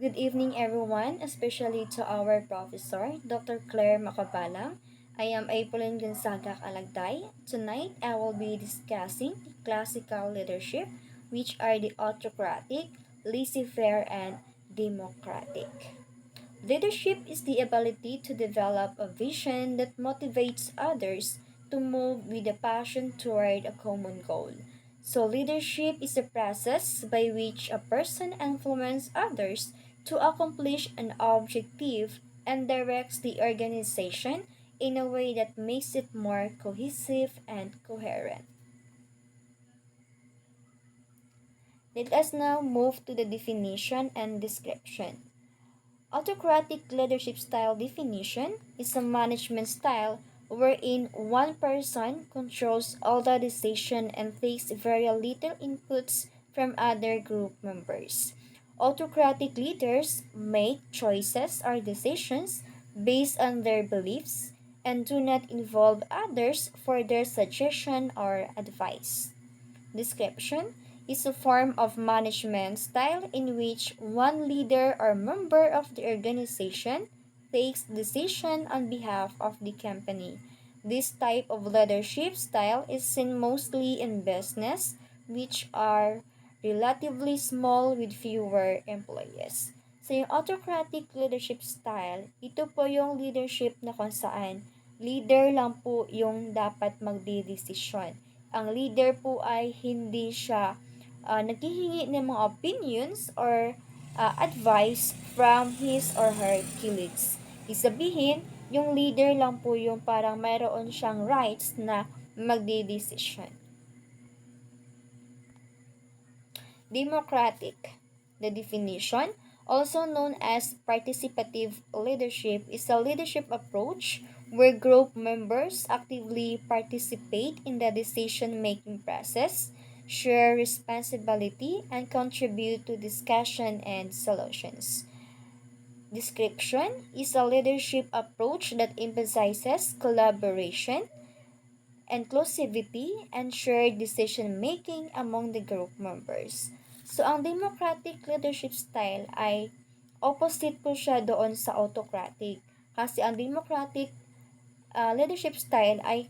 Good evening, everyone, especially to our professor, Dr. Claire Macabalang. I am Apolline Gonzaga Alagday. Tonight, I will be discussing classical leadership, which are the autocratic, laissez-faire, and democratic. Leadership is the ability to develop a vision that motivates others to move with a passion toward a common goal. So, leadership is a process by which a person influences others to accomplish an objective and directs the organization in a way that makes it more cohesive and coherent. Let us now move to the definition and description. Autocratic leadership style definition is a management style wherein one person controls all the decision and takes very little inputs from other group members. Autocratic leaders make choices or decisions based on their beliefs and do not involve others for their suggestion or advice. Description is a form of management style in which one leader or member of the organization takes decision on behalf of the company. This type of leadership style is seen mostly in business, which are relatively small with fewer employees. So yung autocratic leadership style, ito po yung leadership na kung saan leader lang po yung dapat magdidesisyon. Ang leader po ay hindi siya naghihingi ng mga opinions or advice from his or her colleagues. Isabihin, yung leader lang po yung parang mayroon siyang rights na magdidesisyon. Democratic. The definition, also known as participative leadership, is a leadership approach where group members actively participate in the decision making process, share responsibility, and contribute to discussion and solutions. Description is a leadership approach that emphasizes collaboration, inclusivity, and shared decision-making among the group members. So, ang democratic leadership style ay opposite po siya doon sa autocratic. Kasi ang democratic leadership style ay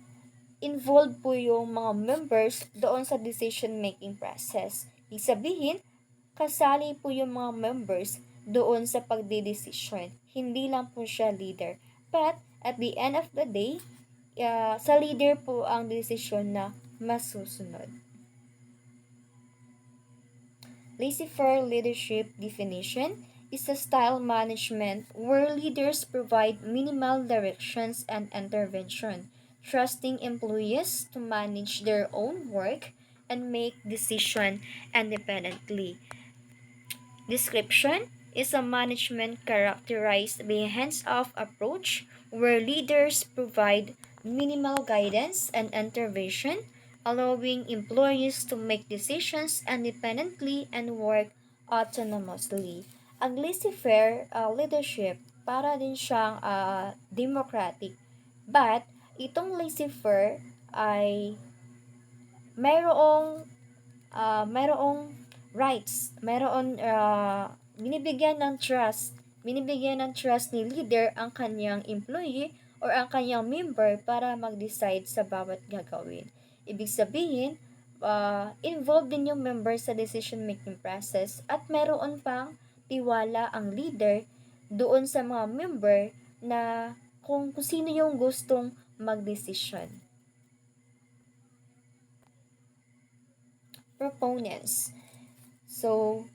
involved po yung mga members doon sa decision-making process. Ibig sabihin, kasali po yung mga members doon sa pagdidesisyon. Hindi lang po siya leader. But, at the end of the day, sa leader po ang desisyon na masusunod. Laissez-faire leadership definition is a style management where leaders provide minimal directions and intervention, trusting employees to manage their own work and make decisions independently. Description is a management characterized by a hands-off approach where leaders provide minimal guidance and intervention, allowing employees to make decisions independently and work autonomously. Ang laissez-faire leadership, para din siyang democratic. But, itong laissez-faire ay mayroong rights, binibigyan ng trust ni leader ang kanyang employee or ang kanyang member para mag-decide sa bawat gagawin. Ibig sabihin, involved din yung member sa decision making process at meron pang tiwala ang leader doon sa mga member na kung sino yung gustong magdesisyon. Proponents. So,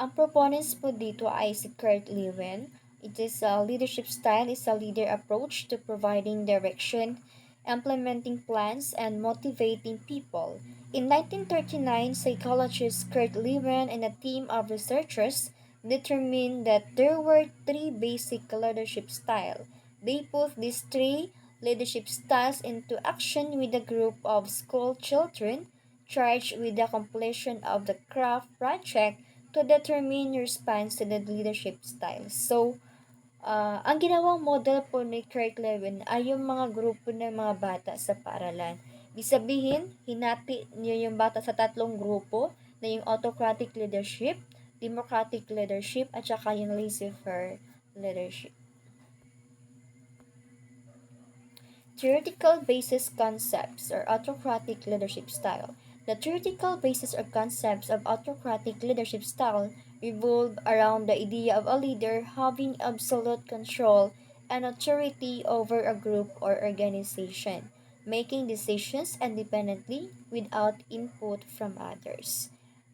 ang proponents po dito ay si Kurt Lewin. It is a leadership style is a leader approach to providing direction, implementing plans, and motivating people. In 1939, psychologist Kurt Lewin and a team of researchers determined that there were three basic leadership styles. They put these three leadership styles into action with a group of school children charged with the completion of the craft project to determine your response to the leadership style. So, ang ginawang model po ni Kurt Lewin ay yung mga grupo ng mga bata sa paaralan. Ibig sabihin, hinati niyo yung bata sa tatlong grupo na yung autocratic leadership, democratic leadership at saka yung laissez-faire leadership. Theoretical basis concepts or autocratic leadership style. The theoretical basis or concepts of autocratic leadership style revolve around the idea of a leader having absolute control and authority over a group or organization, making decisions independently without input from others.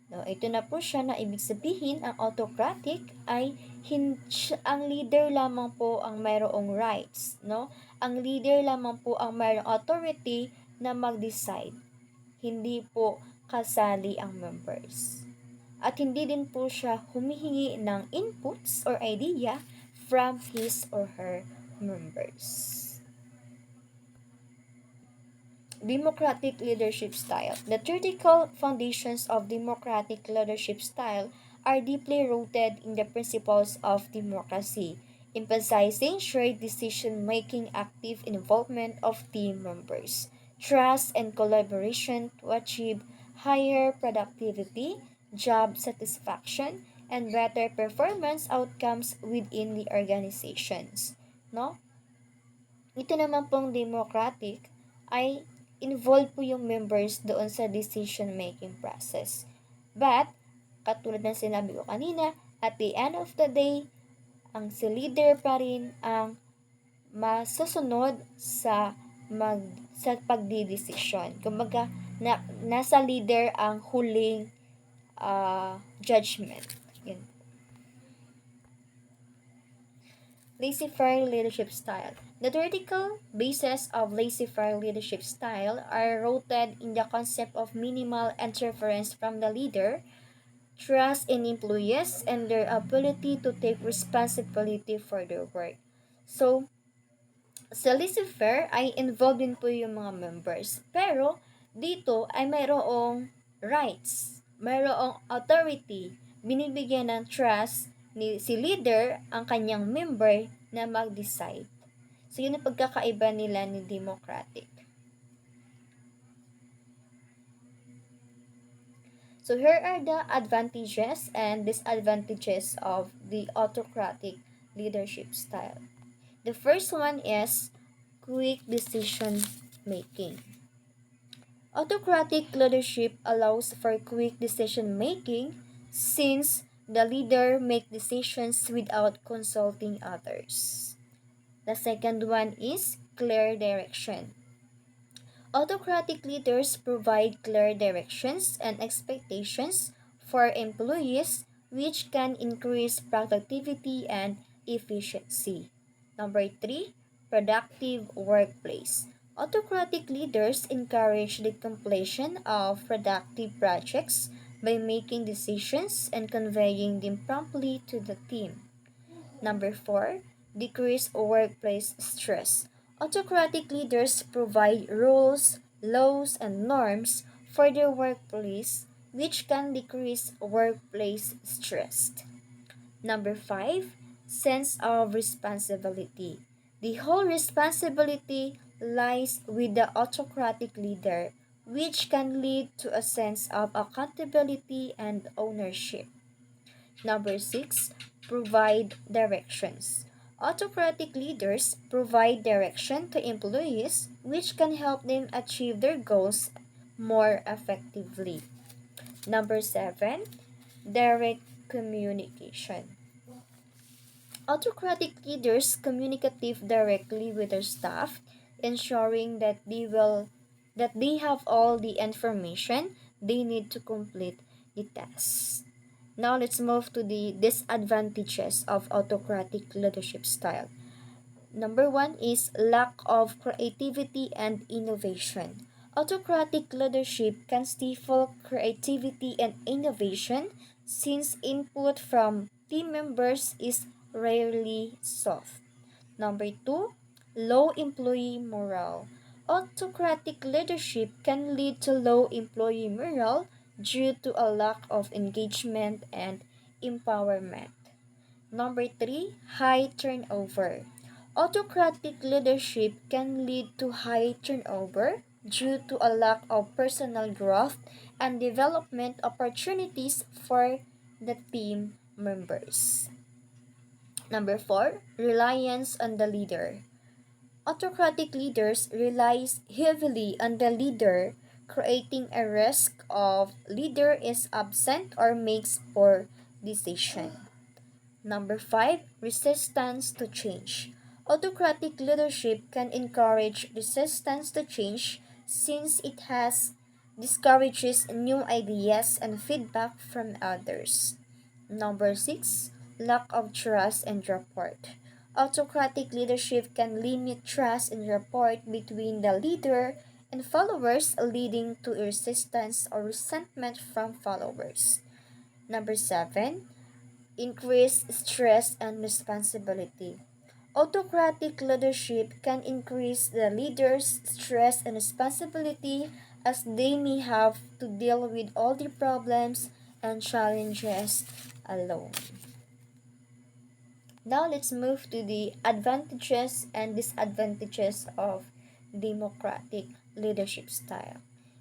No, ito na po siya na ibig sabihin ang autocratic ay ang leader lamang po ang mayroong rights, no? Ang leader lamang po ang mayroong authority na mag-decide. Hindi po kasali ang members. At hindi din po siya humihingi ng inputs or idea from his or her members. Democratic leadership style. The theoretical foundations of democratic leadership style are deeply rooted in the principles of democracy, emphasizing shared decision-making, active involvement of team members, trust and collaboration to achieve higher productivity, job satisfaction, and better performance outcomes within the organizations. No? Ito naman pong democratic ay involved po yung members doon sa decision-making process. But, katulad ng sinabi ko kanina, at the end of the day, ang si leader pa rin ang masusunod sa pagdidesisyon. Kumbaga, nasa leader ang huling judgment. Yun. Laissez-faire leadership style. The theoretical basis of laissez-faire leadership style are rooted in the concept of minimal interference from the leader, trust in employees, and their ability to take responsibility for their work. So, sa laissez-faire ay involved din po yung mga members. Pero, dito ay mayroong rights, mayroong authority, binibigyan ng trust si leader ang kanyang member na mag-decide. So, yun ang pagkakaiba nila ni democratic. So, here are the advantages and disadvantages of the autocratic leadership style. The first one is quick decision making. Autocratic leadership allows for quick decision making since the leader makes decisions without consulting others. The second one is clear direction. Autocratic leaders provide clear directions and expectations for employees, which can increase productivity and efficiency. Number 3, productive workplace. Autocratic leaders encourage the completion of productive projects by making decisions and conveying them promptly to the team. Number 4, decrease workplace stress. Autocratic leaders provide rules, laws, and norms for their workplace, which can decrease workplace stress. Number 5, sense of responsibility. The whole responsibility lies with the autocratic leader, which can lead to a sense of accountability and ownership. Number 6, provide directions. Autocratic leaders provide direction to employees, which can help them achieve their goals more effectively. Number 7, direct communication. Autocratic leaders communicate directly with their staff, ensuring that they have all the information they need to complete the task. Now let's move to the disadvantages of autocratic leadership style. Number 1 is lack of creativity and innovation. Autocratic leadership can stifle creativity and innovation since input from team members is rarely soft. Number 2, low employee morale. Autocratic leadership can lead to low employee morale due to a lack of engagement and empowerment. Number 3, high turnover. Autocratic leadership can lead to high turnover due to a lack of personal growth and development opportunities for the team members. Number 4, reliance on the leader. Autocratic leaders relies heavily on the leader, creating a risk of leader is absent or makes poor decision. Number 5, resistance to change. Autocratic leadership can encourage resistance to change since it has discourages new ideas and feedback from others. Number 6, lack of trust and rapport. Autocratic leadership can limit trust and rapport between the leader and followers, leading to resistance or resentment from followers. Number 7, increase stress and responsibility. Autocratic leadership can increase the leader's stress and responsibility as they may have to deal with all the problems and challenges alone. Now let's move to the advantages and disadvantages of democratic leadership style.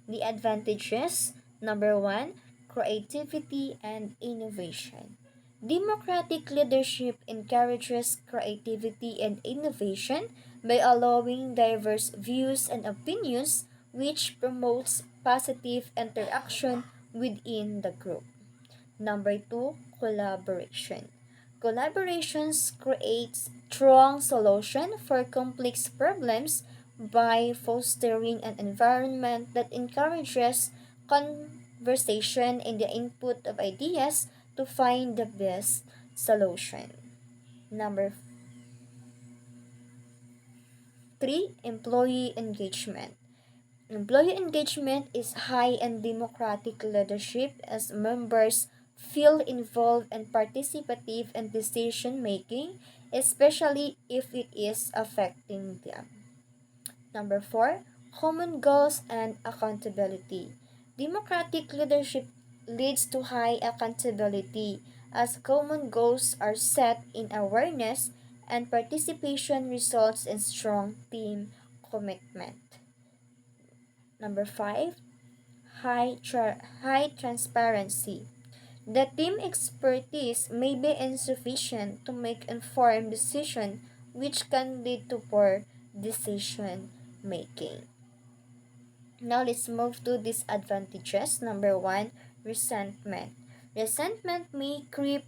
The advantages, number 1, creativity and innovation. Democratic leadership encourages creativity and innovation by allowing diverse views and opinions, which promotes positive interaction within the group. Number 2, collaboration. Collaborations creates strong solution for complex problems by fostering an environment that encourages conversation and the input of ideas to find the best solution. Number 3, employee engagement. Employee engagement is high in democratic leadership as members feel involved and participative in decision making, especially if it is affecting them. Number 4, common goals and accountability. Democratic leadership leads to high accountability as common goals are set in awareness and participation results in strong team commitment. Number 5, high transparency. The team expertise may be insufficient to make informed decision which can lead to poor decision making. Now let's move to disadvantages. Number 1, resentment. Resentment may creep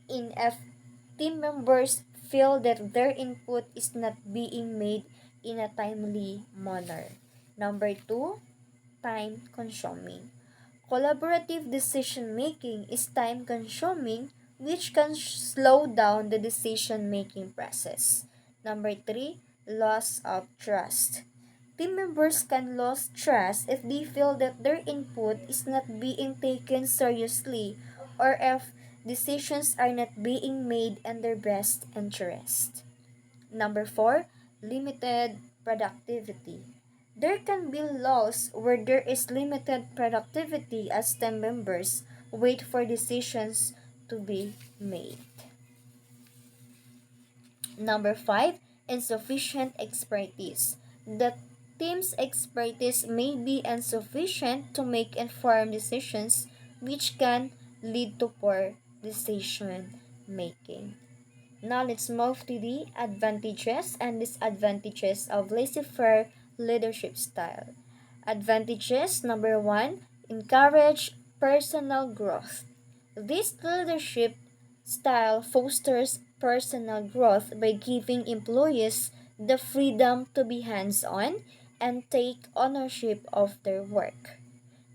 in if team members feel that their input is not being made in a timely manner. Number 2, time consuming. Collaborative decision making is time consuming, which can slow down the decision making process. Number 3, loss of trust. Team members can lose trust if they feel that their input is not being taken seriously or if decisions are not being made in their best interest. Number 4, limited productivity. There can be loss where there is limited productivity as team members wait for decisions to be made. Number 5, insufficient expertise. The team's expertise may be insufficient to make informed decisions, which can lead to poor decision making. Now let's move to the advantages and disadvantages of laissez-faire leadership style. Advantages, number 1, encourage personal growth. This leadership style fosters personal growth by giving employees the freedom to be hands-on and take ownership of their work.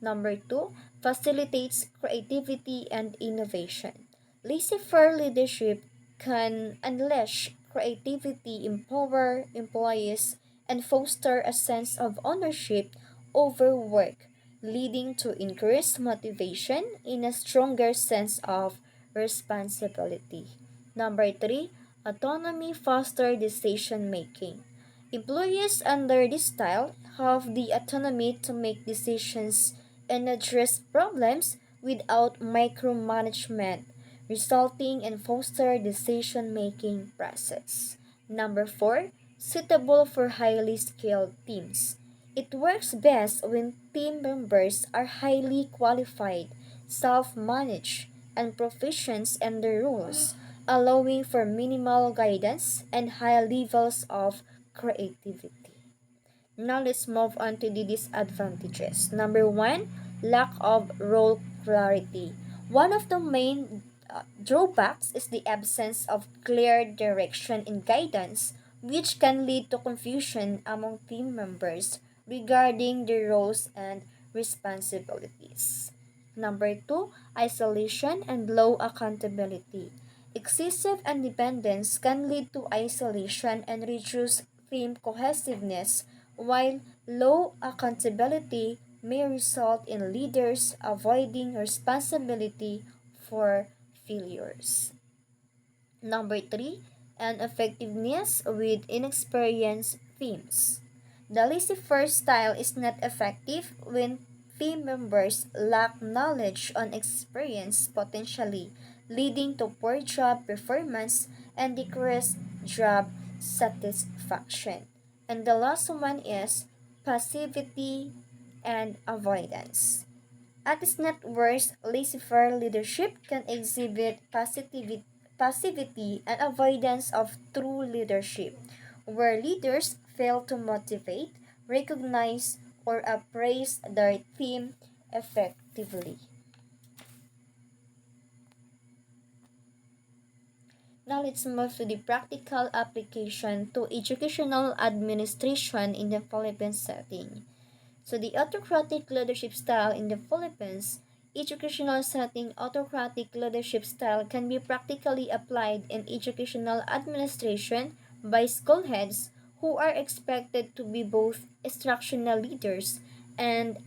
Number 2, facilitates creativity and innovation. Laissez-faire leadership can unleash creativity, empower employees, and foster a sense of ownership over work, leading to increased motivation and a stronger sense of responsibility. Number 3, autonomy foster decision making. Employees under this style have the autonomy to make decisions and address problems without micromanagement, resulting in faster decision-making process. Number 4, suitable for highly skilled teams. It works best when team members are highly qualified, self-managed, and proficiency in the rules, allowing for minimal guidance and high levels of creativity. Now let's move on to the disadvantages. Number one, lack of role clarity. One of the main drawbacks is the absence of clear direction and guidance, which can lead to confusion among team members regarding their roles and responsibilities. Number two, isolation and low accountability. Excessive independence can lead to isolation and reduce team cohesiveness, while low accountability may result in leaders avoiding responsibility for failures. Number three, and effectiveness with inexperienced teams. The laissez-faire style is not effective when team members lack knowledge on experience, potentially leading to poor job performance and decreased job satisfaction. And the last one is passivity and avoidance. At its net worst, laissez-faire leadership can exhibit passivity and avoidance of true leadership, where leaders fail to motivate, recognize, or appraise their team effectively. Now let's move to the practical application to educational administration in the Philippines setting. So the autocratic leadership style in the Philippines, educational setting autocratic leadership style can be practically applied in educational administration by school heads who are expected to be both instructional leaders and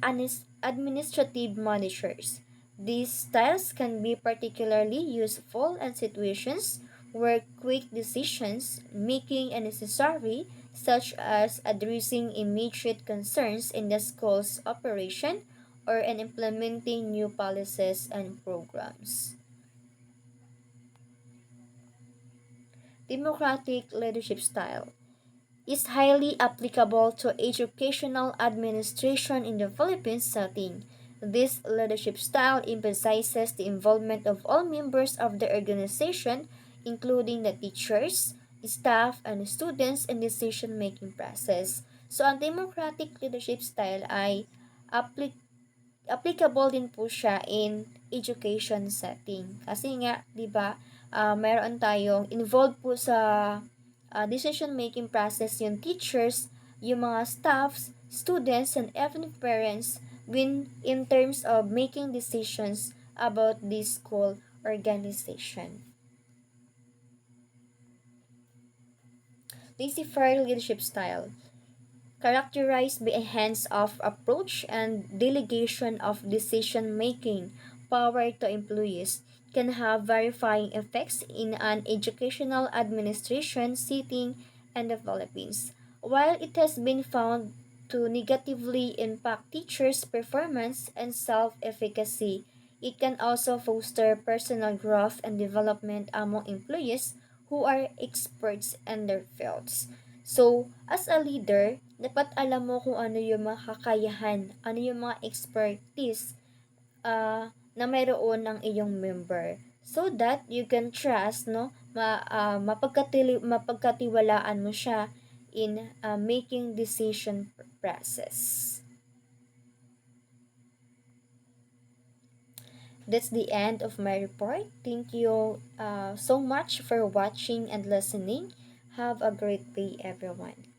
administrative managers. These styles can be particularly useful in situations where quick decisions making are necessary, such as addressing immediate concerns in the school's operation or in implementing new policies and programs. Democratic leadership style is highly applicable to educational administration in the Philippines setting. This leadership style emphasizes the involvement of all members of the organization, including the teachers, staff, and students in decision-making process. So, ang democratic leadership style ay applicable din po siya in education setting. Kasi nga, 'di ba, mayroon tayong involved po sa decision making process yung teachers, yung mga staffs, students, and even parents when in terms of making decisions about this school organization. Laissez-faire leadership style, characterized by a hands-off approach and delegation of decision-making power to employees, can have verifying effects in an educational administration setting in the Philippines. While it has been found to negatively impact teachers' performance and self-efficacy, it can also foster personal growth and development among employees who are experts in their fields. So, as a leader, dapat alam mo kung ano yung mga kakayahan, ano yung mga expertise na mayroon ng iyong member. So that you can trust, no, mapagkatiwalaan mo siya in making decision process. That's the end of my report. Thank you so much for watching and listening. Have a great day, everyone.